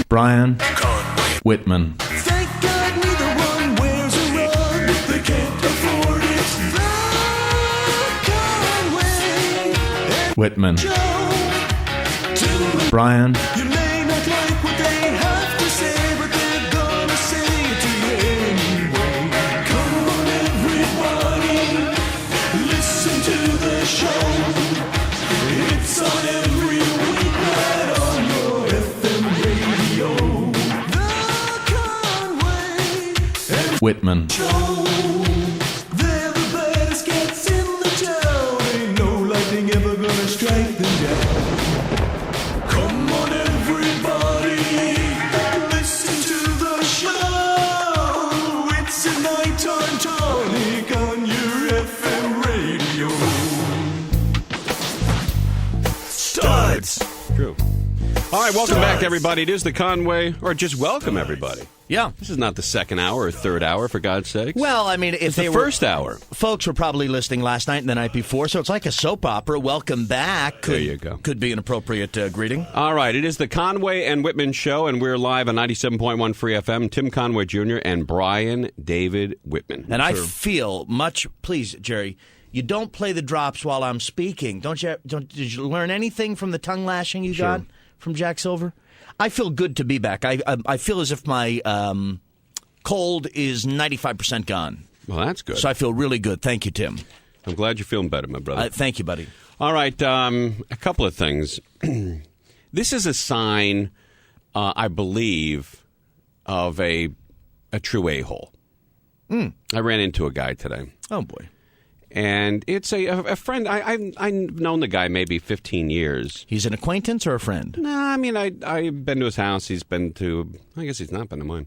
Brian Conway. Whitman. Thank God neither one wears a rug if they can't afford it. The Conway and Whitman. Joe. To Brian you may not like what they have to say, but they're gonna say it to you anyway. Come on, everybody, listen to the show. It's on every weeknight on your FM radio. The Conway and Whitman. Joe. They're the baddest cats in the town. Ain't no lightning ever gonna strike them down. Come on, everybody, listen to the show. It's a nighttime tonic on your FM radio. Studs. True. All right, welcome back, everybody. It is the Conway, or just welcome, everybody. Yeah. This is not the second hour or third hour, for God's sakes. Well, I mean, if It's they the were first hour. folks were probably listening last night and the night before, so it's like a soap opera. Welcome back. There you go. Could be an appropriate greeting. All right, it is the Conway and Whitman Show, and we're live on 97.1 Free FM. Tim Conway Jr. and Brian David Whitman. And I feel much, please, Jerry, you don't play the drops while I'm speaking. Did you learn anything from the tongue lashing you got from Jack Silver? I feel good to be back. I feel as if my cold is 95% gone. Well, that's good. So I feel really good. Thank you, Tim. I'm glad you're feeling better, my brother. Thank you, buddy. All right, a couple of things. This is a sign, I believe, of a true a-hole. I ran into a guy today. Oh, boy. And it's a friend. I've known the guy maybe 15 years. He's an acquaintance or a friend? No, I mean, I've been to his house. He's been to, I guess he's not been to mine.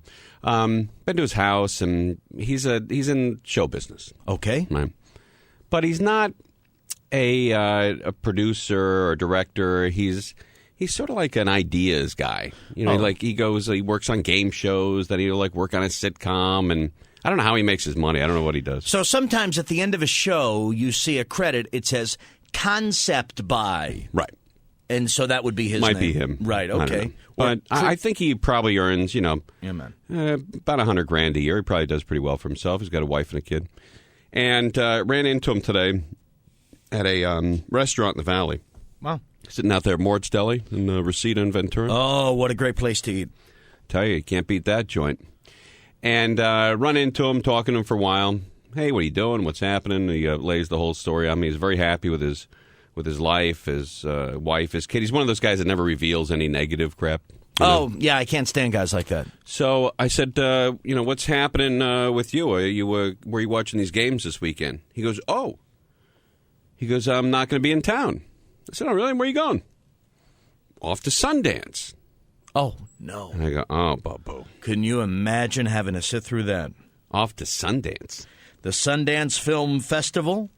Been to his house, and he's in show business. Okay. Right. But he's not a producer or director. He's sort of like an ideas guy. You know, like he works on game shows, then he'll like work on a sitcom, and I don't know how he makes his money. I don't know what he does. So sometimes at the end of a show, you see a credit. It says concept by. Right. And so that would be his Might name. be him. Right, okay. But I think he probably earns, yeah, man. about $100,000 a year. He probably does pretty well for himself. He's got a wife and a kid. And ran into him today at a restaurant in the Valley. Wow. Sitting out there at Mord's Deli in Reseda and Ventura. Oh, what a great place to eat. Tell you can't beat that joint. And run into him, talking to him for a while. Hey, what are you doing? What's happening? He lays the whole story on me. He's very happy with his life, his wife, his kid. He's one of those guys that never reveals any negative crap. Oh, yeah, I can't stand guys like that. So I said, what's happening with you? Were you watching these games this weekend? He goes, oh. He goes, I'm not going to be in town. I said, oh, really? Where are you going? Off to Sundance. Oh, no. And I go, oh, Bubbo. Can you imagine having to sit through that? Off to Sundance. The Sundance Film Festival?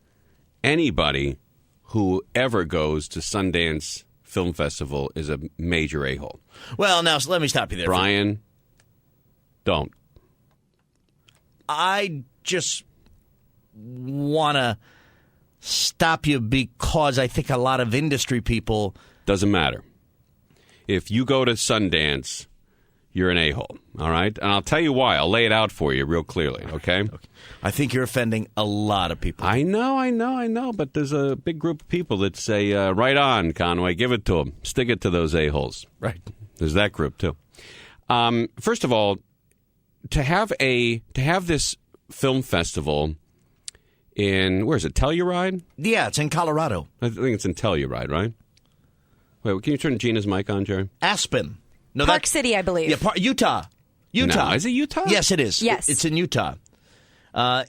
Anybody who ever goes to Sundance Film Festival is a major a-hole. Well, now, let me stop you there. Brian, don't. I just want to stop you because I think a lot of industry people... Doesn't matter. If you go to Sundance, you're an a-hole, all right? And I'll tell you why. I'll lay it out for you real clearly, okay? I think you're offending a lot of people. I know. But there's a big group of people that say, right on, Conway, give it to them. Stick it to those a-holes. Right. There's that group, too. First of all, to have this film festival in, where is it, Telluride? Yeah, it's in Colorado. I think it's in Telluride, right? Wait, can you turn Gina's mic on, Jerry? Aspen. No, Park City, I believe. Yeah, Utah. No, is it Utah? Yes, it is. Yes. It's in Utah.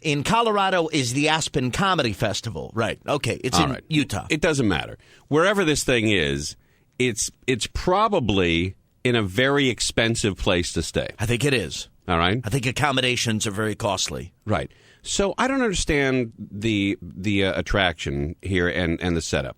In Colorado is the Aspen Comedy Festival. Right. Okay. It's in Utah. It doesn't matter. Wherever this thing is, it's probably in a very expensive place to stay. I think it is. All right? I think accommodations are very costly. Right. So I don't understand the attraction here and the setup.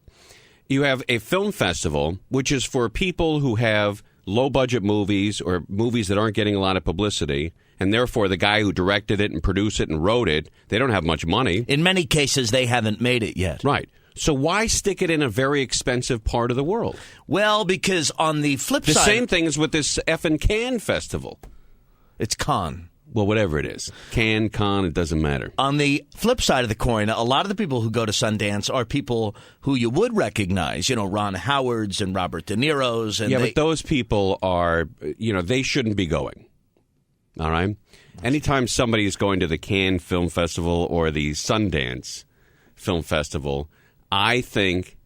You have a film festival, which is for people who have low-budget movies or movies that aren't getting a lot of publicity, and therefore the guy who directed it and produced it and wrote it, they don't have much money. In many cases, they haven't made it yet. Right. So why stick it in a very expensive part of the world? Well, because on the flip The side, same thing is with this effing Cannes festival. it's Cannes. Well, whatever it is. Cannes, Con, it doesn't matter. On the flip side of the coin, a lot of the people who go to Sundance are people who you would recognize, Ron Howard's and Robert De Niro's. And But those people are, they shouldn't be going. All right? Anytime somebody is going to the Cannes Film Festival or the Sundance Film Festival, I think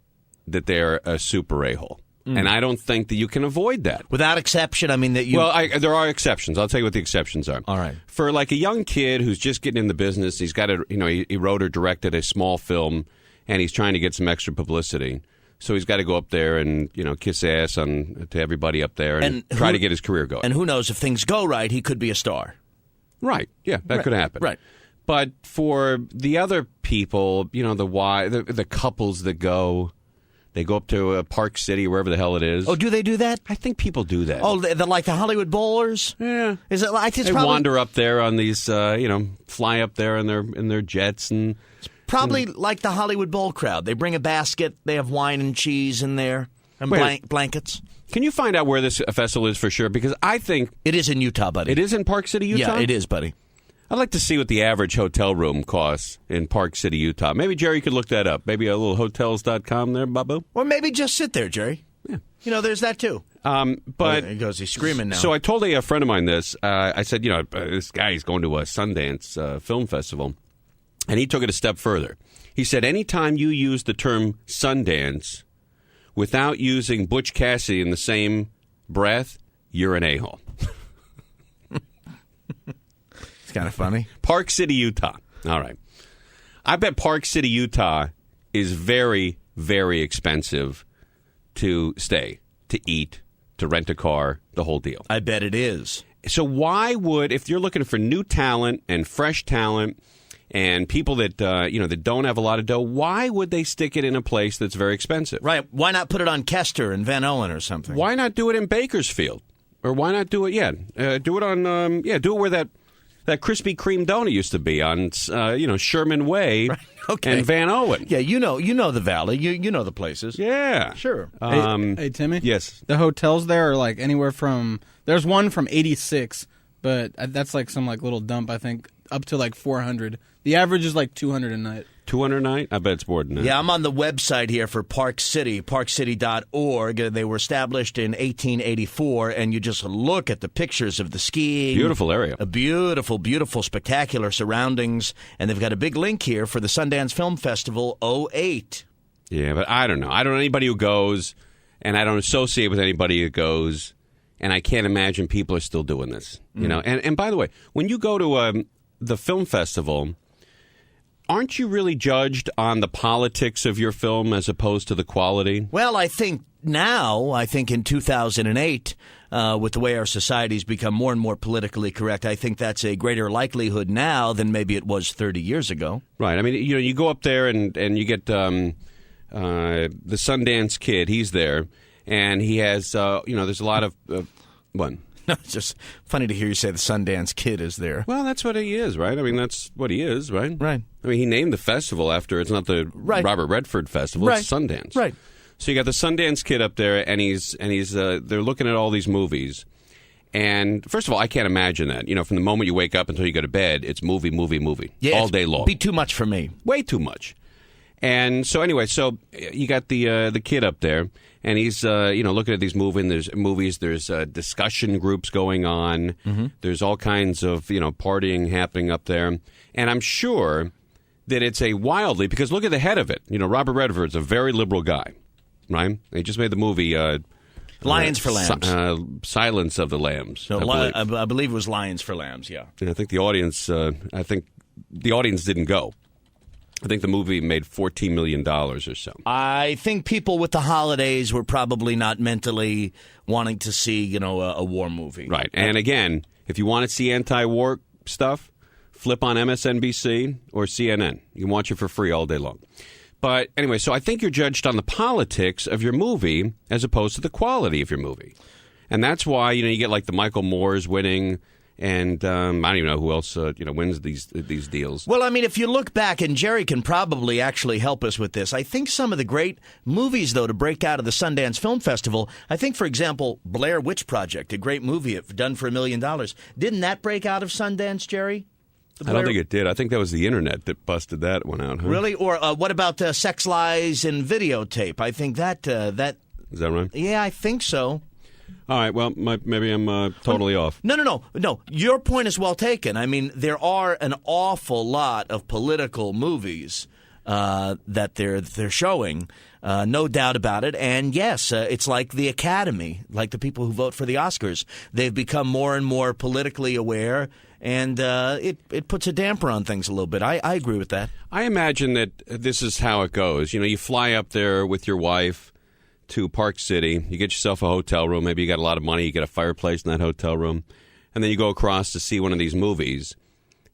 that they're a super a-hole. And I don't think that you can avoid that. Without exception, I mean that you... Well, there are exceptions. I'll tell you what the exceptions are. All right. For like a young kid who's just getting in the business, he's got he wrote or directed a small film, and he's trying to get some extra publicity. So he's got to go up there and, kiss ass to everybody up there and try to get his career going. And who knows, if things go right, he could be a star. Right. Yeah, that could happen. Right. But for the other people, the couples that go... They go up to Park City, wherever the hell it is. Oh, do they do that? I think people do that. Oh, they're like the Hollywood Bowlers? Yeah. Is it like it's they probably, wander up there on these, fly up there in their jets and probably like the Hollywood Bowl crowd. They bring a basket, they have wine and cheese in there, and blankets. Can you find out where this festival is for sure? Because I think it is in Utah, buddy. It is in Park City, Utah? Yeah, it is, buddy. I'd like to see what the average hotel room costs in Park City, Utah. Maybe Jerry could look that up. Maybe a little hotels.com there, Babu. Or maybe just sit there, Jerry. Yeah. There's that too. But he's screaming now. So I told a friend of mine this. I said, this guy is going to a Sundance film festival. And he took it a step further. He said, anytime you use the term Sundance without using Butch Cassidy in the same breath, you're an a-hole. Kind of funny. Park City, Utah. All right. I bet Park City, Utah is very, very expensive to stay, to eat, to rent a car, the whole deal. I bet it is. So why would, if you're looking for new talent and fresh talent and people that, that don't have a lot of dough, why would they stick it in a place that's very expensive? Right. Why not put it on Kester and Van Owen or something? Why not do it in Bakersfield? Or why not do it, do it on, do it where that Krispy Kreme donut used to be on, Sherman Way and Van Owen. Yeah, you know the valley. You know the places. Yeah. Sure. Hey, Timmy? Yes. The hotels there are like anywhere from... There's one from 86, but that's like some like little dump, I think, up to like 400. The average is like 200 a night. 200 a night? I bet it's more than that. Yeah, I'm on the website here for Park City, parkcity.org. They were established in 1884, and you just look at the pictures of the skiing. Beautiful area. A beautiful, beautiful, spectacular surroundings. And they've got a big link here for the Sundance Film Festival 08. Yeah, but I don't know. I don't know anybody who goes, and I don't associate with anybody who goes, and I can't imagine people are still doing this. And by the way, when you go to the film festival... Aren't you really judged on the politics of your film as opposed to the quality? Well, I think in 2008, with the way our society's become more and more politically correct, I think that's a greater likelihood now than maybe it was 30 years ago. Right. I mean, you go up there and you get the Sundance Kid. He's there, and he has, there's a lot of one. No, it's just funny to hear you say the Sundance Kid is there. Well, that's what he is, right? I mean, that's what he is, right? Right. I mean, he named the festival after, it's not the Robert Redford Festival, it's Sundance. Right. So you got the Sundance Kid up there, and he's they're looking at all these movies. And first of all, I can't imagine that. From the moment you wake up until you go to bed, it's movie, all day long. Be too much for me. Way too much. And so anyway, you got the kid up there, and he's looking at these movies. There's discussion groups going on. Mm-hmm. There's all kinds of partying happening up there, and I'm sure that it's because look at the head of it. Robert Redford's a very liberal guy, right? He just made the movie Lions for Lambs. Silence of the Lambs. No, I believe it was Lions for Lambs. Yeah. And I think the audience didn't go. I think the movie made $14 million or so. I think people with the holidays were probably not mentally wanting to see, a war movie. Right. And again, if you want to see anti-war stuff, flip on MSNBC or CNN. You can watch it for free all day long. But anyway, so I think you're judged on the politics of your movie as opposed to the quality of your movie. And that's why, you get like the Michael Moores winning And I don't even know who else wins these deals. Well, I mean, if you look back, and Jerry can probably actually help us with this, I think some of the great movies, though, to break out of the Sundance Film Festival, I think, for example, Blair Witch Project, a great movie done for $1 million. Didn't that break out of Sundance, Jerry? I don't think it did. I think that was the internet that busted that one out. Huh? Really? Or what about Sex, Lies, and Videotape? I think that... Is that right? Yeah, I think so. All right, well, maybe I'm totally off. No. Your point is well taken. I mean, there are an awful lot of political movies that they're showing, no doubt about it. And yes, it's like the Academy, like the people who vote for the Oscars. They've become more and more politically aware, and it puts a damper on things a little bit. I agree with that. I imagine that this is how it goes. You fly up there with your wife to Park City. You get yourself a hotel room. Maybe you got a lot of money. You get a fireplace in that hotel room. And then you go across to see one of these movies.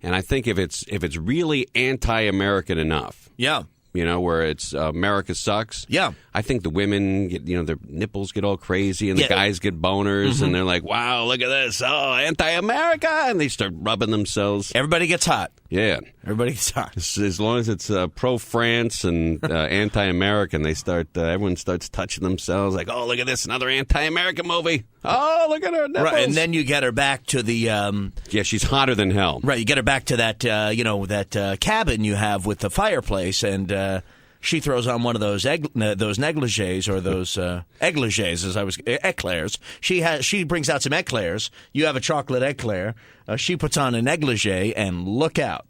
And I think if it's really anti-American enough, yeah, where it's America sucks, yeah, I think the women get, their nipples get all crazy and the guys get boners and they're like, wow, look at this, oh, anti-America, and they start rubbing themselves. Everybody gets hot. Yeah, everybody gets hot. As long as it's pro-France and anti-American, they start. Everyone starts touching themselves like, oh, look at this, another anti-American movie. Oh, look at her nipples. Right, and then you get her back to the. Yeah, she's hotter than hell. Right, you get her back to that, that cabin you have with the fireplace, and she throws on one of those negligees or those éclairs, éclairs. She brings out some éclairs. You have a chocolate éclair. She puts on a negligee, and look out.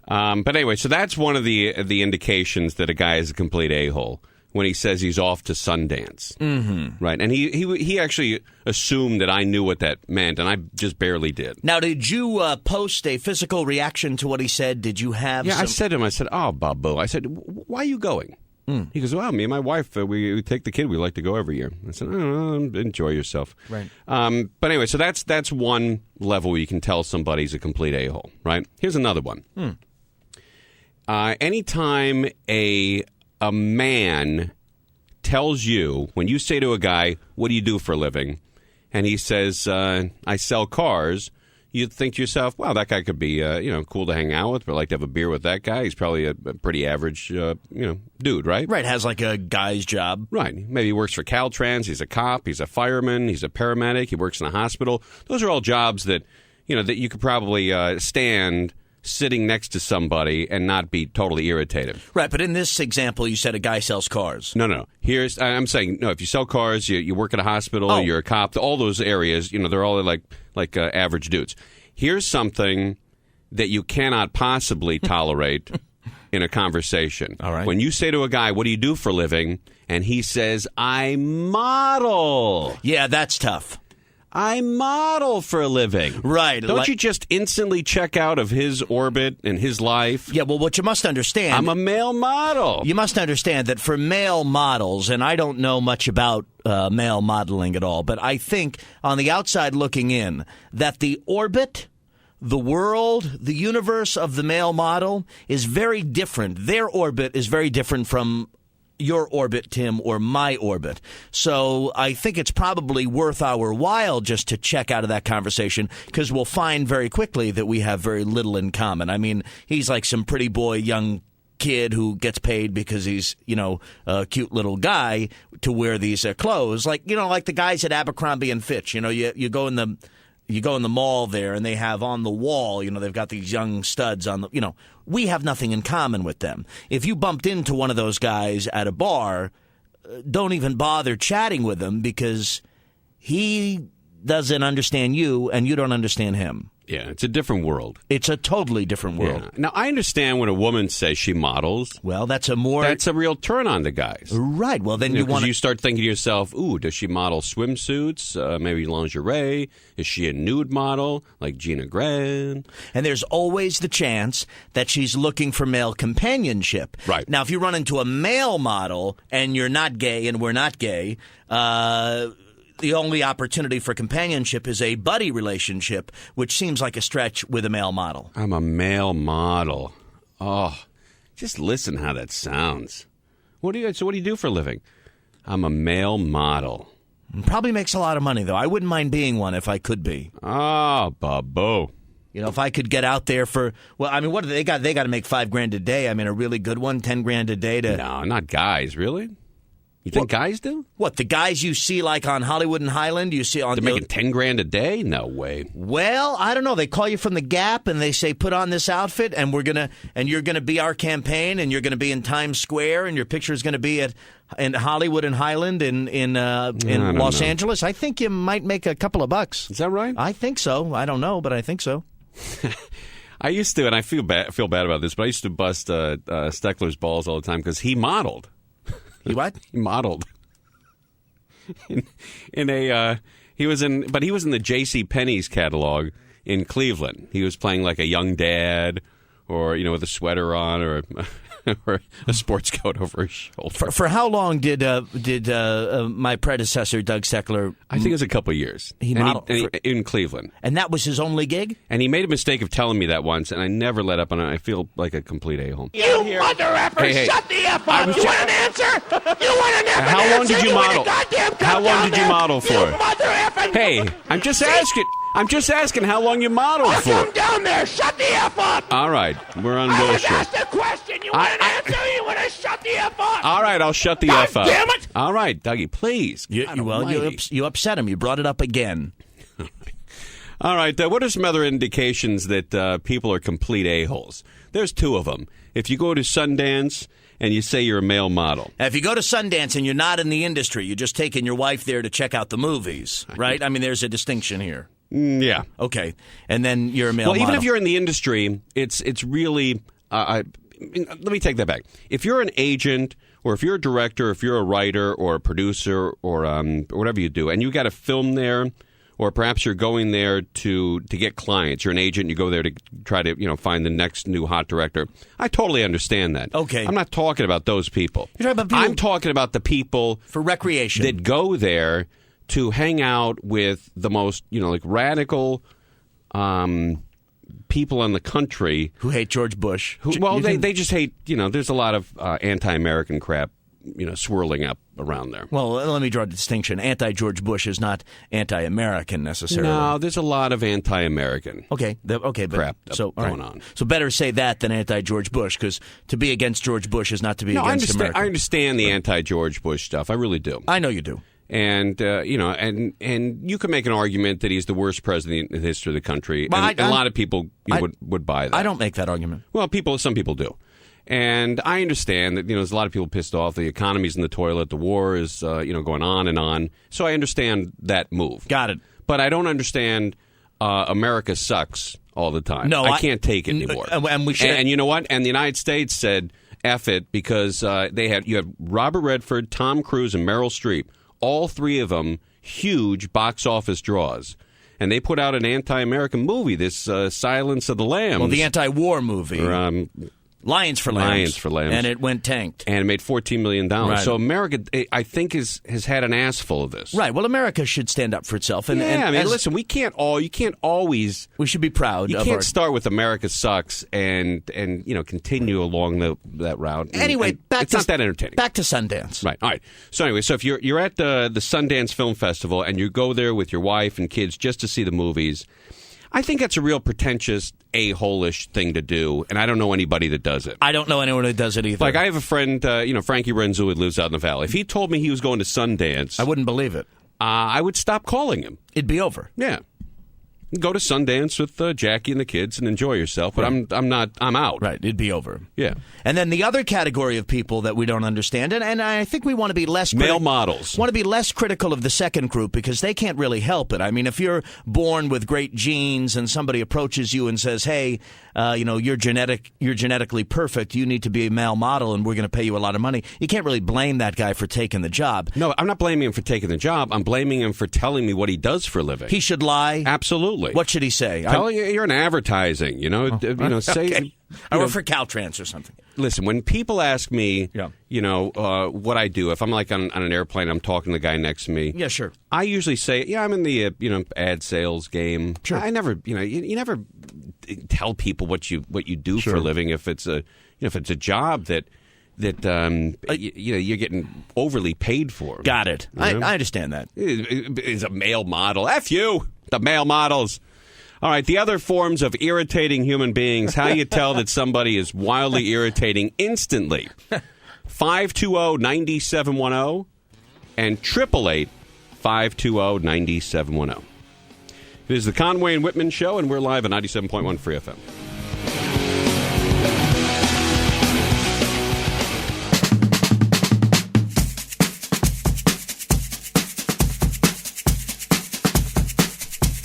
But anyway, so that's one of the indications that a guy is a complete a-hole when he says he's off to Sundance. Mm-hmm. Right, and he actually assumed that I knew what that meant, and I just barely did. Now, did you post a physical reaction to what he said? Did you have I said to him, oh, Babu, I said, why are you going? He goes, well, me and my wife, we take the kid. We like to go every year. I said, oh, enjoy yourself. Right. But anyway, so that's one level where you can tell somebody's a complete a-hole, right? Here's another one. Anytime a man tells you, when you say to a guy, what do you do for a living? And he says, I sell cars. You think to yourself, wow, that guy could be, cool to hang out with. I'd like to have a beer with that guy. He's probably a pretty average, dude, right? Right, has like a guy's job. Right. Maybe he works for Caltrans. He's a cop. He's a fireman. He's a paramedic. He works in a hospital. Those are all jobs that, that you could probably stand sitting next to somebody and not be totally irritated. Right, but in this example, you said a guy sells cars. No. I'm saying, if you sell cars, you work at a hospital, you're a cop, all those areas, they're all like average dudes. Here's something that you cannot possibly tolerate in a conversation. All right. When you say to a guy, what do you do for a living? And he says, I model. Yeah, that's tough. I model for a living. Right. Don't you just instantly check out of his orbit and his life? Yeah, well, what you must understand... I'm a male model. You must understand that for male models, and I don't know much about male modeling at all, but I think on the outside looking in, that the orbit, the world, the universe of the male model is very different. Their orbit is very different from your orbit, Tim, or my orbit. So I think it's probably worth our while just to check out of that conversation, because we'll find very quickly that we have very little in common. I mean, he's like some pretty boy young kid who gets paid because he's, a cute little guy to wear these clothes. Like the guys at Abercrombie and Fitch. You go in the mall there, and they have on the wall, they've got these young studs on the, we have nothing in common with them. If you bumped into one of those guys at a bar, don't even bother chatting with him, because he doesn't understand you and you don't understand him. Yeah, it's a different world. It's a totally different world. Yeah. Now, I understand when a woman says she models. Well, that's a real turn on to guys. Right. Well, then you start thinking to yourself, ooh, does she model swimsuits, maybe lingerie? Is she a nude model like Gina Grant? And there's always the chance that she's looking for male companionship. Right. Now, if you run into a male model and you're not gay and we're not gay, the only opportunity for companionship is a buddy relationship, which seems like a stretch with a male model. I'm a male model. Oh, just listen how that sounds. So what do you do for a living? I'm a male model. Probably makes a lot of money, though. I wouldn't mind being one if I could be. Oh, Bubbo. You know, if I could get out there for, well, I mean, what do they got? They got to make $5,000 a day. I mean, a really good one, $10,000 a day to. No, not guys, really? You think guys do? What, the guys you see like on Hollywood and Highland? You see on They're making $10,000 a day? No way. Well, I don't know. They call you from the Gap and they say, put on this outfit and you're gonna be our campaign and you're gonna be in Times Square and your picture is gonna be in Hollywood and Highland in Los Angeles. I think you might make a couple of bucks. Is that right? I think so. I don't know, but I think so. I used to, and I feel bad about this, but I used to bust Steckler's balls all the time because he modeled. He what? He modeled. He was in the J.C. Penney's catalog in Cleveland. He was playing like a young dad, or with a sweater on, or a sports coat over his shoulder. For how long did my predecessor Doug Steckler? I think it was a couple of years. He modeled in Cleveland, and that was his only gig. And he made a mistake of telling me that once, and I never let up on it. I feel like a complete a-hole. You mother effer! Hey, shut the F up! You want an answer? You want an F? How long did you model? How long did you model for? You mother effer! Hey, I'm just asking how long you modeled for. Come down there! Shut the F up! All right, we're on I was bullshit. asked a question. You want an answer? Or you want to shut the F up? All right, I'll shut the God F up. damn it! All right, Dougie, please. You upset him. You brought it up again. All right, what are some other indications that people are complete a-holes? There's two of them. If you go to Sundance and you say you're a male model. Now, if you go to Sundance and you're not in the industry, you're just taking your wife there to check out the movies, right? I mean, there's a distinction here. Yeah. Okay. And then you're a male model. Well, even if you're in the industry, it's really... let me take that back. If you're an agent, or if you're a director, if you're a writer or a producer or whatever you do, and you got a film there, or perhaps you're going there to get clients. You're an agent. You go there to try to find the next new hot director. I totally understand that. Okay. I'm not talking about those people. You're talking about people I'm talking about the people for recreation that go there to hang out with the most radical people in the country who hate George Bush. They just hate. There's a lot of anti-American crap swirling up around there. Well, let me draw a distinction. Anti-George Bush is not anti-American necessarily. No, there's a lot of anti-American crap going on. So better say that than anti-George Bush, because to be against George Bush is not to be against America. I understand the anti-George Bush stuff. I really do. I know you do. And and you can make an argument that he's the worst president in the history of the country. And a lot of people would buy that. I don't make that argument. Well, some people do. And I understand that there's a lot of people pissed off. The economy's in the toilet. The war is going on and on. So I understand that move. Got it. But I don't understand America sucks all the time. No, I can't take it anymore. And we should. And you know what? And the United States said F it, because you had Robert Redford, Tom Cruise, and Meryl Streep. All three of them huge box office draws. And they put out an anti-American movie, this Silence of the Lambs. Well, the anti-war movie. Lions for Lambs. Lions for Lambs. And it went tanked. And it made $14 million. Right. So America, I think, has had an ass full of this. Right. Well, America should stand up for itself. And, listen, you can't always... We should be proud You can't start with America sucks and continue along that route. Anyway, it's not that entertaining. Back to Sundance. Right. All right. So anyway, if you're at the Sundance Film Festival and you go there with your wife and kids just to see the movies, I think that's a real pretentious, a-hole-ish thing to do, and I don't know anybody that does it. I don't know anyone that does it either. Like, I have a friend, Frankie Renzulli, who lives out in the Valley. If he told me he was going to Sundance... I wouldn't believe it. I would stop calling him. It'd be over. Yeah. Go to Sundance with Jackie and the kids and enjoy yourself, but right. I'm out. Right, it'd be over. Yeah. And then the other category of people that we don't understand, and I think we want to be less... Male models. Want to be less critical of the second group, because they can't really help it. I mean, if you're born with great genes and somebody approaches you and says, hey, you're genetically perfect, you need to be a male model and we're going to pay you a lot of money, you can't really blame that guy for taking the job. No, I'm not blaming him for taking the job. I'm blaming him for telling me what he does for a living. He should lie? Absolutely. What should he say? Tell you're in advertising, say... Okay. I work for Caltrans or something. Listen, when people ask me, what I do, if I'm like on an airplane, I'm talking to the guy next to me. Yeah, sure. I usually say, I'm in the ad sales game. Sure. I never, you never tell people what you do for a living if it's a job that you're getting overly paid for. Got it. I understand that. Is a male model. F you, the male models. All right, the other forms of irritating human beings, how you tell that somebody is wildly irritating instantly. 520-9710 and 888-520-9710. It is the Conway and Whitman Show, and we're live at 97.1 Free FM.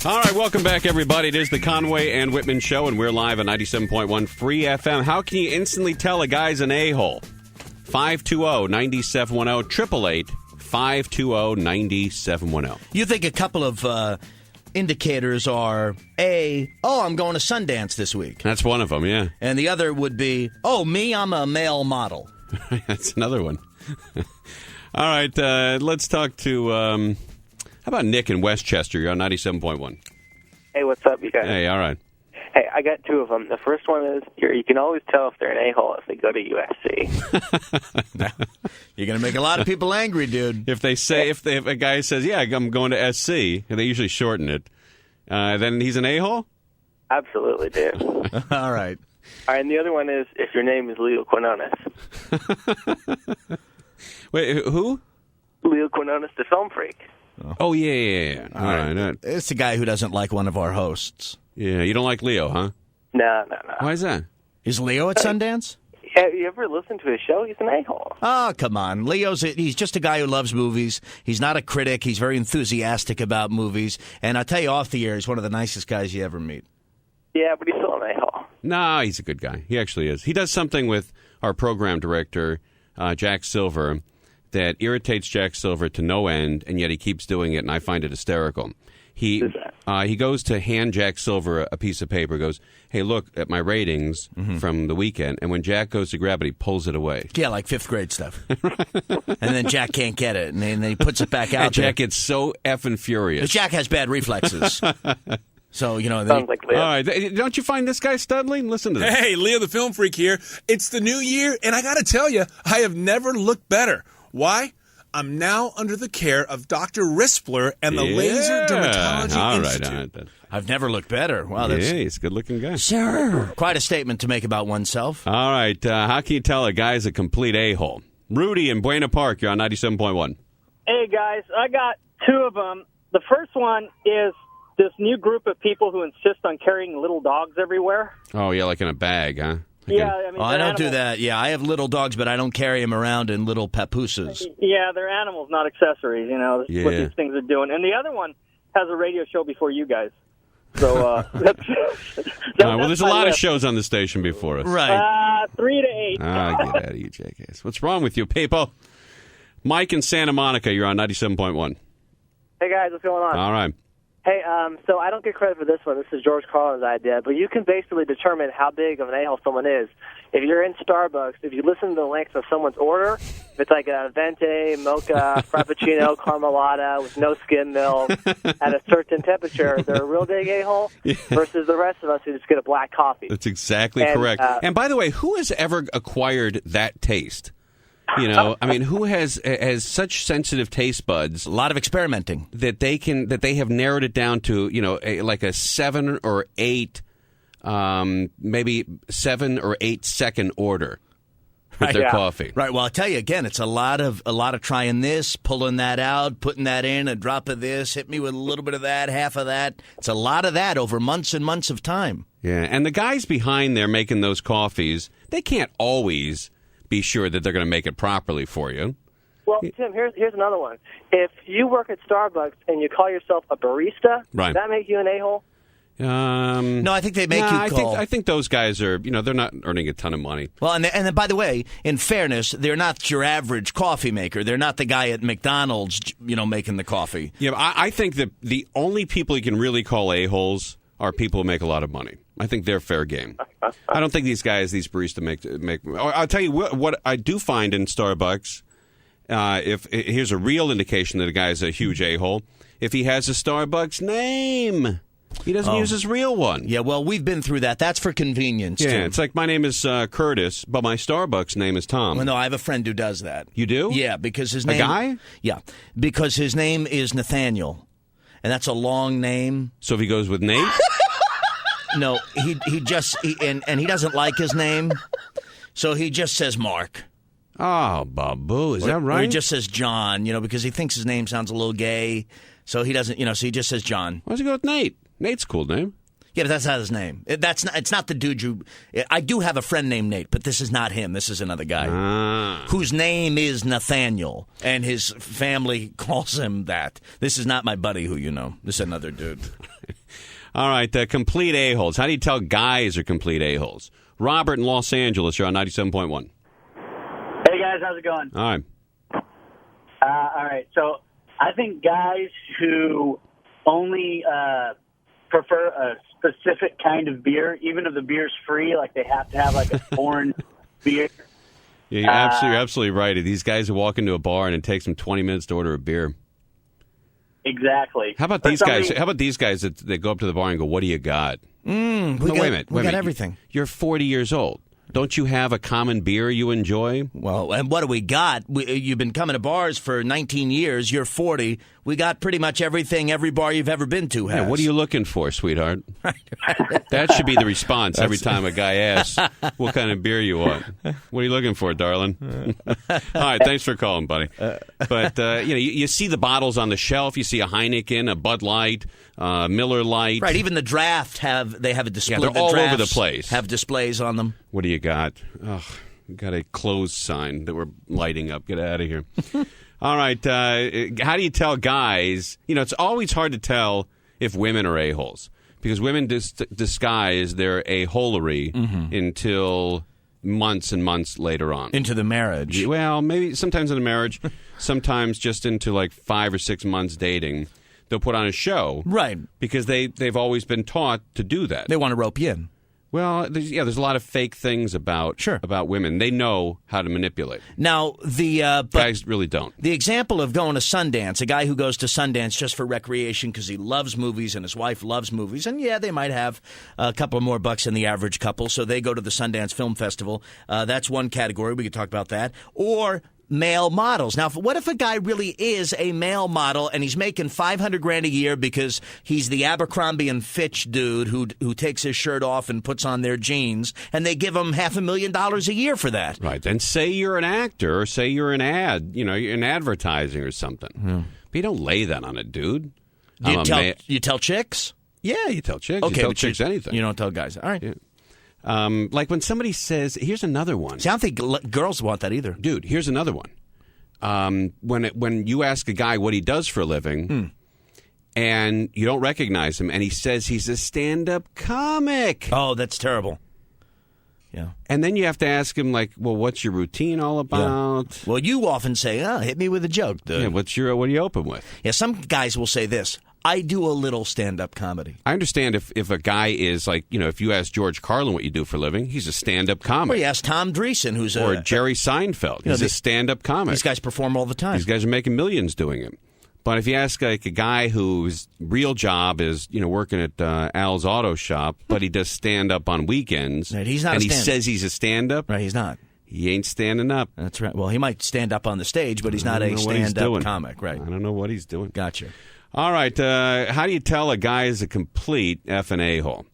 All right, welcome back, everybody. It is the Conway and Whitman Show, and we're live at 97.1 Free FM. How can you instantly tell a guy's an a-hole? 520-9710, 888-520-9710. You think a couple of indicators are, I'm going to Sundance this week. That's one of them, yeah. And the other would be, me, I'm a male model. That's another one. All right, let's talk to... how about Nick in Westchester? You're on 97.1. Hey, what's up, you guys? Hey, all right. Hey, I got two of them. The first one is you can always tell if they're an a-hole if they go to USC. You're going to make a lot of people angry, dude. If they say if a guy says, "Yeah, I'm going to SC," and they usually shorten it, then he's an a-hole? Absolutely, dude. All right. All right, and the other one is if your name is Leo Quinones. Wait, who? Leo Quinones, the film freak. Oh, yeah. All right. It's the guy who doesn't like one of our hosts. Yeah, you don't like Leo, huh? No. Why is that? Is Leo at Sundance? Have you ever listened to his show? He's an a-hole. Oh, come on. He's just a guy who loves movies. He's not a critic. He's very enthusiastic about movies. And I'll tell you off the air, he's one of the nicest guys you ever meet. Yeah, but he's still an a-hole. No, he's a good guy. He actually is. He does something with our program director, Jack Silver, that irritates Jack Silver to no end, and yet he keeps doing it, and I find it hysterical. He goes to hand Jack Silver a piece of paper, goes, "Hey, look at my ratings from the weekend," and when Jack goes to grab it, he pulls it away. Yeah, like fifth grade stuff. And then Jack can't get it, and then he puts it back out. And Jack gets so effing furious. But Jack has bad reflexes. So, Sounds like Leo. All right. Don't you find this guy studly? Listen to this. Hey, Leo the Film Freak here. It's the new year, and I got to tell you, I have never looked better. Why? I'm now under the care of Dr. Rispler and the Laser Dermatology Institute. All right. I've never looked better. Wow, that's he's a good-looking guy. sure quite a statement to make about oneself. All right. How can you tell a guy's a complete a-hole? Rudy in Buena Park, you're on 97.1. Hey, guys, I got two of them. The first one is this new group of people who insist on carrying little dogs everywhere. Oh, yeah, like in a bag, huh? Yeah, I mean, I don't do animals. that. Yeah, I have little dogs, but I don't carry them around in little papooses. Yeah, they're animals, not accessories. You know, that's what Yeah. these things are doing. And the other one has a radio show before you guys. So that's Well, there's a lot of shows on the station before us. Right. 3 to 8. Get out of you, jackass. What's wrong with you, people? Mike in Santa Monica, you're on 97.1. Hey, guys, what's going on? All right. Hey, so I don't get credit for this one. This is George Carlin's idea, but you can basically determine how big of an a-hole someone is. If you're in Starbucks, if you listen to the length of someone's order, if it's like a venti, mocha, frappuccino, carmelada with no skim milk at a certain temperature, they're a real big a-hole versus the rest of us who just get a black coffee. That's exactly correct. And by the way, who has ever acquired that taste? You know, I mean, who has such sensitive taste buds? A lot of experimenting That they have narrowed it down to, like a 7 or 8, maybe 7 or 8 second order with their coffee. Right. Well, I'll tell you again, it's a lot of trying this, pulling that out, putting that in, a drop of this, hit me with a little bit of that, half of that. It's a lot of that over months and months of time. Yeah, and the guys behind there making those coffees, they can't always be sure that they're going to make it properly for you. Well, Tim, here's another one. If you work at Starbucks and you call yourself a barista, Right. does that make you an a-hole? No, I think they make you call. I think those guys are, they're not earning a ton of money. Well, and then, by the way, in fairness, they're not your average coffee maker. They're not the guy at McDonald's, making the coffee. Yeah, I think that the only people you can really call a-holes are people who make a lot of money. I think they're fair game. I don't think these baristas make. I'll tell you what I do find in Starbucks. Here's a real indication that a guy's a huge a-hole. If he has a Starbucks name, He doesn't use his real one. Yeah, well, we've been through that. That's for convenience, too. Yeah, it's like my name is Curtis, but my Starbucks name is Tom. Well, no, I have a friend who does that. You do? Yeah, because his name... A guy? Yeah, because his name is Nathaniel, and that's a long name. So if he goes with Nate? No, he he doesn't like his name, so he just says Mark. Oh, Babu, is that Or right? he just says John, because he thinks his name sounds a little gay, so he doesn't, so he just says John. Why does he go with Nate? Nate's a cool name. Yeah, but that's not his name. It's not the dude you... I do have a friend named Nate, but this is not him. This is another guy whose name is Nathaniel, and his family calls him that. This is not my buddy who you know. This is another dude. All right, complete a-holes. How do you tell guys are complete a-holes? Robert in Los Angeles, you're on 97.1. Hey, guys, how's it going? All right. All right, so I think guys who only prefer a specific kind of beer, even if the beer's free, like they have to have like a foreign beer. Yeah, you're absolutely right. These guys who walk into a bar and it takes them 20 minutes to order a beer. Exactly. How about these guys? How about these guys that they go up to the bar and go, "What do you got?" Wait a minute. We got everything. You're 40 years old. Don't you have a common beer you enjoy? Well, and what do we got? You've been coming to bars for 19 years. You're 40. We got pretty much everything every bar you've ever been to has. Yeah, what are you looking for, sweetheart? That should be the response every time a guy asks, what kind of beer you want? What are you looking for, darling? All right, thanks for calling, buddy. But, you see the bottles on the shelf. You see a Heineken, a Bud Light, Miller Lite. Right, even the draft have a display. Yeah, they're all over the place. Have displays on them. What do you got? Oh, we got a closed sign that we're lighting up. Get out of here. All right. How do you tell guys? It's always hard to tell if women are a-holes because women disguise their a-holery until months and months later on. Into the marriage. Well, maybe sometimes in a marriage, sometimes just into like 5 or 6 months dating. They'll put on a show. Right. Because they've always been taught to do that. They want to rope you in. Well, there's a lot of fake things about women. They know how to manipulate. Now, guys really don't. The example of going to Sundance, a guy who goes to Sundance just for recreation because he loves movies and his wife loves movies, and yeah, they might have a couple more bucks than the average couple, so they go to the Sundance Film Festival. That's one category. We could talk about that. Or male models. Now, what if a guy really is a male model and he's making $500,000 a year because he's the Abercrombie and Fitch dude who takes his shirt off and puts on their jeans, and they give him $500,000 a year for that? Right. Then say you're an actor, or say you're an ad, you're in advertising or something. But you don't lay that on a dude. You tell chicks? Yeah, you tell chicks. Okay, you tell chicks anything. You don't tell guys. All right. Yeah. Like when somebody says, here's another one. See, I don't think girls want that either. Dude, here's another one. When you ask a guy what he does for a living, and you don't recognize him, and he says he's a stand-up comic. Oh, that's terrible. Yeah. And then you have to ask him, like, well, what's your routine all about? Yeah. Well, you often say, hit me with a joke, dude. Yeah, what are you open with? Yeah, some guys will say this. I do a little stand-up comedy. I understand if a guy is like, if you ask George Carlin what you do for a living, he's a stand-up comic. Or you ask Tom Dreesen, who's or Jerry Seinfeld, he's a stand-up comic. These guys perform all the time. These guys are making millions doing it. But if you ask like a guy whose real job is, working at Al's Auto Shop, but he does stand-up on weekends, right, he's not and a he says he's a stand-up, right? He's not. He ain't standing up. That's right. Well, he might stand up on the stage, but he's not a stand-up comic, right? I don't know what he's doing. Gotcha. All right, how do you tell a guy is a complete F and A-hole?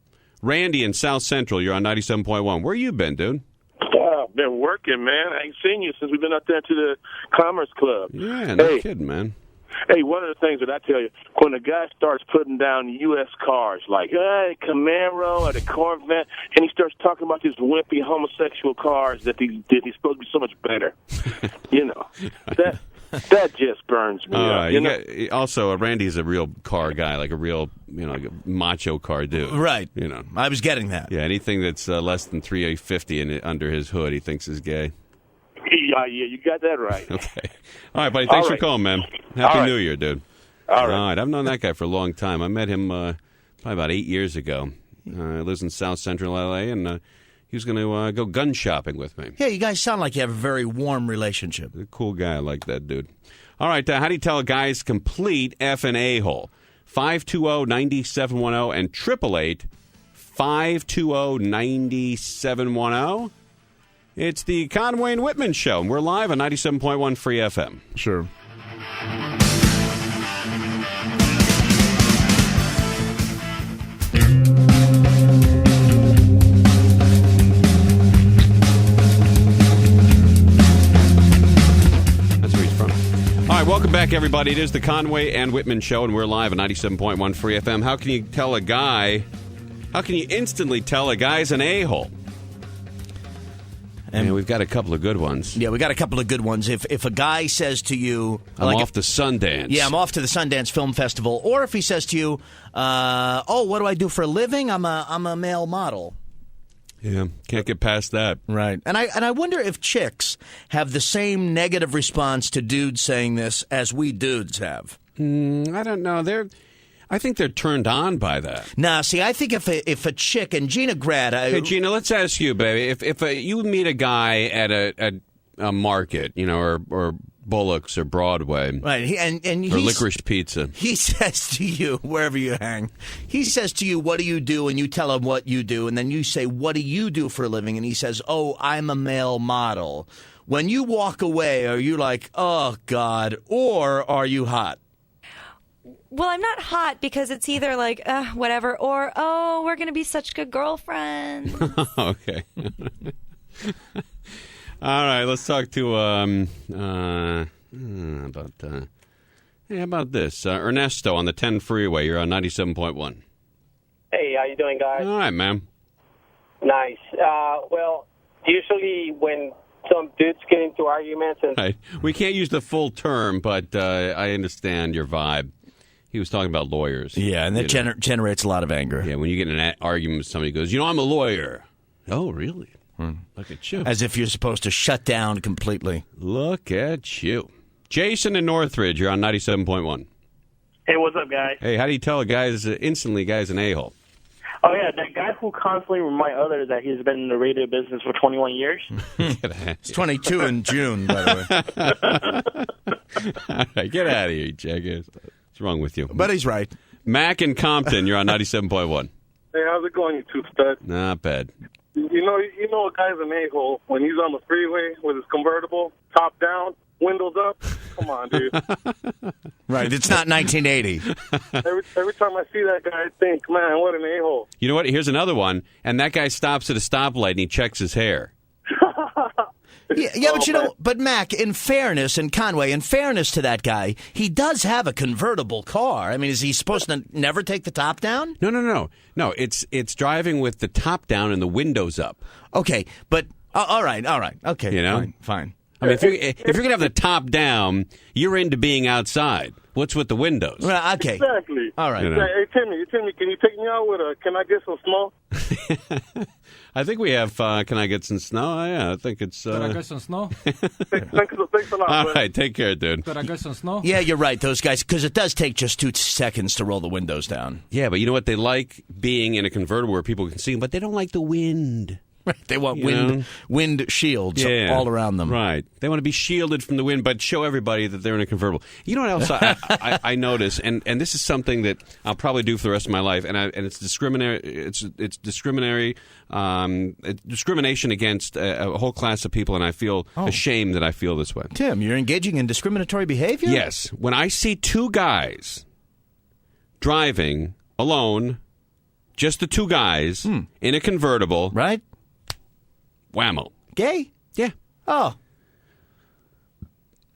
Randy in South Central, you're on 97.1. Where you been, dude? I've been working, man. I ain't seen you since we've been up there to the Commerce Club. Yeah, no kidding, man. Hey, one of the things that I tell you, when a guy starts putting down U.S. cars like Camaro or the Corvette, and he starts talking about these wimpy homosexual cars that he's supposed to be so much better, that just burns me up. Also, Randy's a real car guy, like a real, like a macho car dude. Right. I was getting that. Yeah, anything that's less than 350 and under his hood, he thinks is gay. Yeah, you got that right. Okay. All right, buddy. Thanks for calling, man. Happy New Year, dude. All right. I've known that guy for a long time. I met him probably about 8 years ago. He lives in South Central L.A., and he was going to go gun shopping with me. Yeah, you guys sound like you have a very warm relationship. A cool guy. I like that dude. All right, how do you tell a guy's complete F and A-hole? 520-9710 and 888-520-9710. It's the Conway and Whitman Show, and we're live on 97.1 Free FM. Sure. All right, welcome back, everybody. It is the Conway and Whitman Show, and we're live at 97.1 Free FM. How can you instantly tell a guy's an a-hole? And we've got a couple of good ones. Yeah, we got a couple of good ones. If a guy says to you... I'm off to Sundance. Yeah, I'm off to the Sundance Film Festival. Or if he says to you, what do I do for a living? I'm a male model. Yeah, can't get past that. Right. And I wonder if chicks have the same negative response to dudes saying this as we dudes have. I don't know. I think they're turned on by that. Nah, see, I think if a chick, and Gina Grad... Hey, Gina, let's ask you, baby. If you meet a guy at a market, or Bullock's or Broadway, right, and or Licorice Pizza, he says to you, wherever you hang, he says to you, what do you do? And you tell him what you do, and then you say, what do you do for a living? And he says, oh, I'm a male model. When you walk away, are you like, oh, God, or are you hot? Well, I'm not hot because it's either like, whatever, or, oh, we're going to be such good girlfriends. Okay. All right, let's talk to about this. Ernesto on the 10 freeway. You're on 97.1. Hey, how you doing, guys? All right, ma'am. Nice. Well, usually when some dudes get into arguments and... Right. We can't use the full term, but I understand your vibe. He was talking about lawyers. Yeah, and that generates a lot of anger. Yeah, when you get in an argument with somebody who goes, I'm a lawyer. Oh, really? Look at you. As if you're supposed to shut down completely. Look at you. Jason in Northridge, you're on 97.1. Hey, what's up, guys? Hey, how do you tell a guy's an a-hole? Oh, yeah, that guy who constantly reminds others that he's been in the radio business for 21 years. It's 22 in June, by the way. All right, get out of here, jackass. What's wrong with you? But he's right. Mac in Compton, you're on 97.1. Hey, how's it going, you two studs? Not bad. You know a guy's an a-hole when he's on the freeway with his convertible, top down, windows up. Come on, dude. Right, it's not 1980. Every time I see that guy, I think, man, what an a-hole. You know what? Here's another one, and that guy stops at a stoplight and he checks his hair. Yeah, but Mac, in fairness, and Conway, in fairness to that guy, he does have a convertible car. I mean, is he supposed to never take the top down? No. It's driving with the top down and the windows up. Okay, but all right, okay, fine. I mean, if you're gonna have the top down, you're into being outside. What's with the windows? Well, okay, exactly. All right. Hey, Timmy, can you take me out with a? Can I get some snow? I think we have. Can I get some snow? Yeah, I think it's. Can I get some snow? Thanks a lot. All right, take care, dude. Can I get some snow? Yeah, you're right. Those guys, because it does take just 2 seconds to roll the windows down. Yeah, but you know what? They like being in a convertible where people can see them, but they don't like the wind. Right. They want wind shields all around them. Right. They want to be shielded from the wind, but show everybody that they're in a convertible. You know what else I notice, and this is something that I'll probably do for the rest of my life, and it's discriminatory. It's discrimination against a whole class of people, and I feel ashamed that I feel this way. Tim, you're engaging in discriminatory behavior? Yes. When I see two guys driving alone, just the two guys in a convertible, right? Whammo. Gay? Yeah. Oh.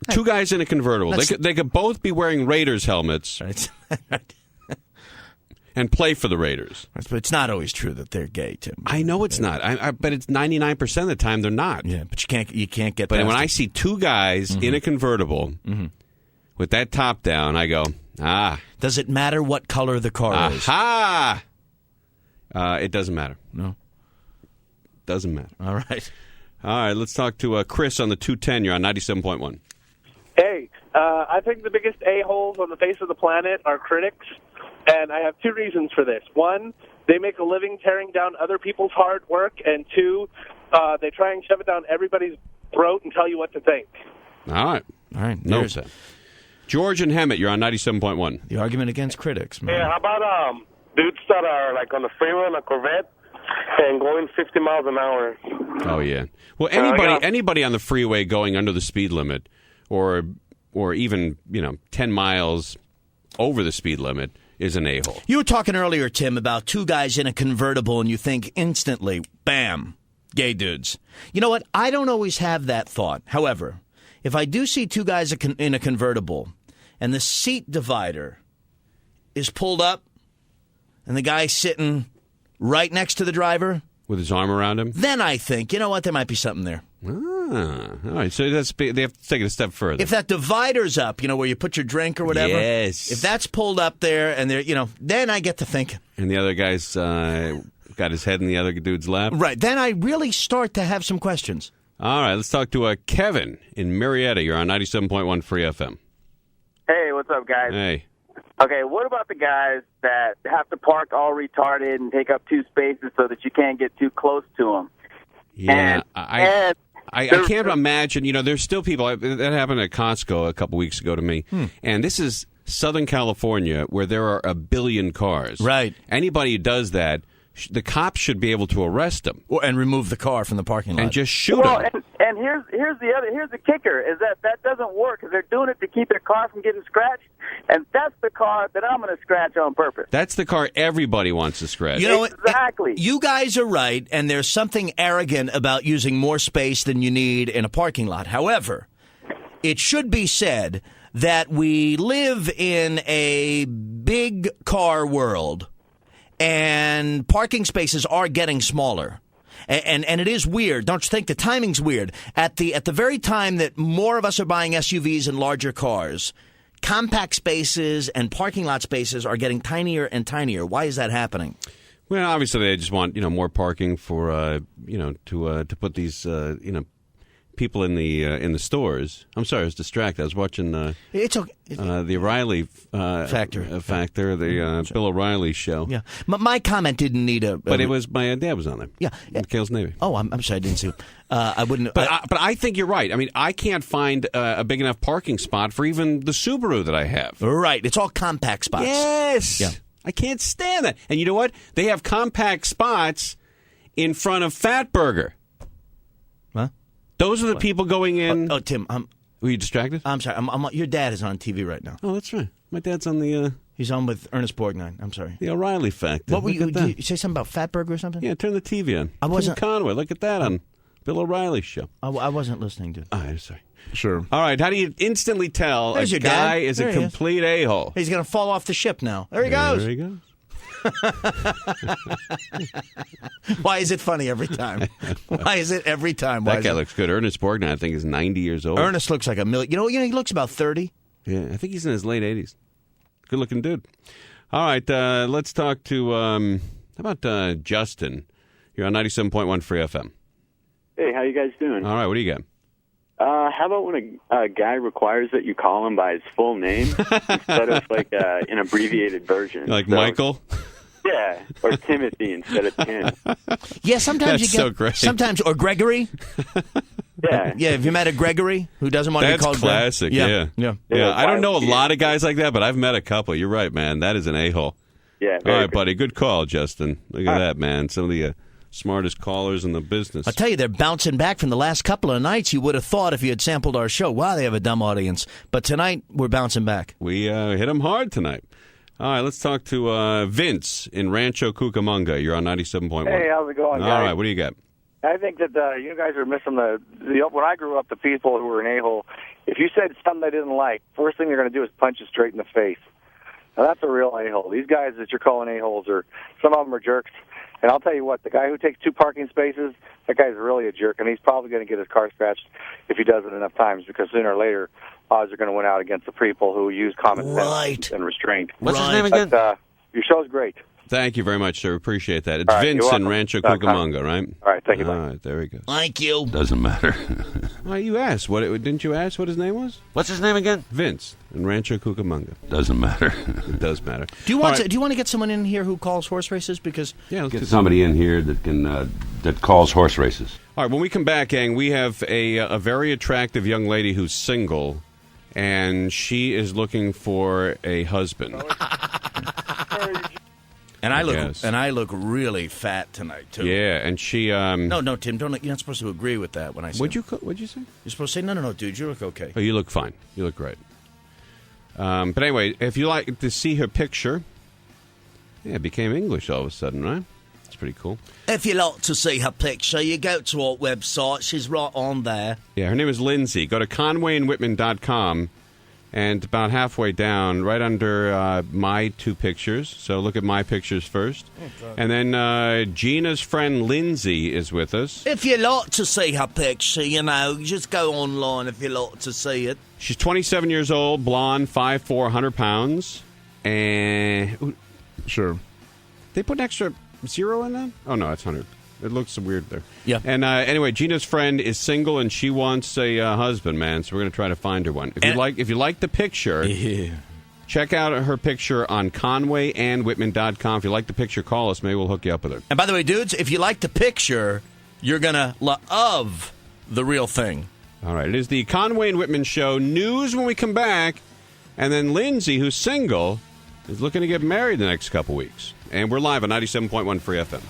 Two guys in a convertible. They could both be wearing Raiders helmets and play for the Raiders. But it's not always true that they're gay, Tim. I know it's not. But it's 99% of the time they're not. Yeah, but you can't get. But when I see two guys in a convertible with that top down, I go, Does it matter what color the car is? It doesn't matter. No. Doesn't matter. All right. All right, let's talk to Chris on the 210. You're on 97.1. Hey, I think the biggest a-holes on the face of the planet are critics, and I have 2 reasons for this. 1, they make a living tearing down other people's hard work, and 2, they try and shove it down everybody's throat and tell you what to think. All right. Note that. George and Hemet, you're on 97.1. The argument against critics, man. Yeah, how about dudes that are like on the freeway in a Corvette and going 50 miles an hour? Oh, yeah. Well, yeah. anybody on the freeway going under the speed limit or even, 10 miles over the speed limit is an a-hole. You were talking earlier, Tim, about two guys in a convertible, and you think instantly, bam, gay dudes. You know what? I don't always have that thought. However, if I do see two guys in a convertible and the seat divider is pulled up and the guy sitting right next to the driver with his arm around him, then I think, you know what, there might be something there. All right. So they have to take it a step further. If that divider's up, where you put your drink or whatever, yes. If that's pulled up there and they're, then I get to think. And the other guy's got his head in the other dude's lap. Right. Then I really start to have some questions. All right. Let's talk to Kevin in Marietta. You're on 97.1 Free FM. Hey, what's up, guys? Hey. Okay, what about the guys that have to park all retarded and take up 2 spaces so that you can't get too close to them? Yeah, I can't imagine. There's still people. That happened at Costco a couple weeks ago to me. And this is Southern California where there are a billion cars. Right. Anybody who does that, the cops should be able to arrest them. And remove the car from the parking lot. And just shoot them. And here's the kicker, is that doesn't work because they're doing it to keep their car from getting scratched. And that's the car that I'm going to scratch on purpose. That's the car everybody wants to scratch. Exactly. You guys are right, and there's something arrogant about using more space than you need in a parking lot. However, it should be said that we live in a big car world, and parking spaces are getting smaller. And it is weird. Don't you think the timing's weird? At the very time that more of us are buying SUVs and larger cars, compact spaces and parking lot spaces are getting tinier and tinier. Why is that happening? Well, obviously they just want more parking for to put these people in the stores. I'm sorry, I was distracted. I was watching it's okay. The O'Reilly Factor, the Bill O'Reilly show. Yeah, my comment didn't need a. But it was my dad was on there. Yeah, Kale's Navy. Oh, I'm sorry, I didn't see it. I wouldn't. But I think you're right. I mean, I can't find a big enough parking spot for even the Subaru that I have. Right, it's all compact spots. Yes. Yeah. I can't stand that. And you know what? They have compact spots in front of Fatburger. Huh? Those are the people going in. Oh, Tim, were you distracted? I'm sorry. Your dad is on TV right now. Oh, that's right. My dad's on the. He's on with Ernest Borgnine. I'm sorry. The O'Reilly Factor. What were you? Did you say something about Fatburger or something? Yeah, turn the TV on. I wasn't. Conway, look at that on Bill O'Reilly's show. I wasn't listening to it. I'm sorry. Sure. All right. How do you instantly tell There's a your guy dad. is There a he complete a-hole? He's going to fall off the ship now. There he goes. There he goes. Why is it funny every time? Why is it every time? Why That guy looks good. Ernest Borgnine, I think, is 90 years old. Ernest looks like a million. He looks about 30. Yeah, I think he's in his late 80s. Good-looking dude. All right, let's talk to, how about Justin? You're on 97.1 Free FM. Hey, how you guys doing? All right, what do you got? How about when a guy requires that you call him by his full name instead of like an abbreviated version? Like Michael? Yeah, or Timothy instead of Tim. Yeah, sometimes That's you get. so great. Sometimes, or Gregory. Yeah. Yeah, have you met a Gregory who doesn't want to be That's called classic, Yeah. yeah. I don't know a lot of guys like that, but I've met a couple. You're right, man. That is an a-hole. Yeah. All right, buddy. Good call, Justin. Look at that, man. Some of the smartest callers in the business. I'll tell you, they're bouncing back from the last couple of nights. You would have thought if you had sampled our show, wow, they have a dumb audience. But tonight, we're bouncing back. We hit them hard tonight. All right, let's talk to Vince in Rancho Cucamonga. You're on 97.1. Hey, how's it going, guys? All right, what do you got? I think that you guys are missing the when I grew up, the people who were an a-hole, if you said something they didn't like, first thing they're going to do is punch you straight in the face. Now, that's a real a-hole. These guys that you're calling a-holes, some of them are jerks. And I'll tell you what, the guy who takes 2 parking spaces, that guy's really a jerk, and he's probably going to get his car scratched if he does it enough times, because sooner or later, odds are going to win out against the people who use common sense and restraint. What's his name again? But, your show's great. Thank you very much, sir. Appreciate that. It's All right, Vince you're in welcome. Rancho Cucamonga, right? All right, thank you. All right, there we go. Thank you. Doesn't matter. Well, you asked. Didn't you ask what his name was? What's his name again? Vince in Rancho Cucamonga. Doesn't matter. It does matter. Do you want to get someone in here who calls horse races? Because let's Get somebody in here that can that calls horse races. All right, when we come back, gang, we have a very attractive young lady who's single and she is looking for a husband. And I look really fat tonight too. Yeah, and she. No, Tim, don't. You're not supposed to agree with that when I say. What'd you say? You're supposed to say no, dude. You look okay. Oh, you look fine. You look great. But anyway, if you like to see her picture, yeah, it became English all of a sudden, right? It's pretty cool. If you like to see her picture, you go to our website. She's right on there. Yeah, her name is Lindsay. Go to conwayandwhitman.com, and about halfway down, right under my two pictures. So look at my pictures first. Okay. And then Gina's friend Lindsay is with us. If you like to see her picture, just go online if you like to see it. She's 27 years old, blonde, 5'4", 100 pounds. And sure. They put an extra zero in that? Oh, no, it's 100. It looks weird there. Yeah. And anyway, Gina's friend is single, and she wants a husband, man. So we're going to try to find her one. If you like the picture, check out her picture on conwayandwhitman.com. If you like the picture, call us. Maybe we'll hook you up with her. And by the way, dudes, if you like the picture, you're going to love the real thing. All right. It is the Conway and Whitman Show. News when we come back. And then Lindsay, who's single, is looking to get married the next couple weeks. And we're live on 97.1 Free FM.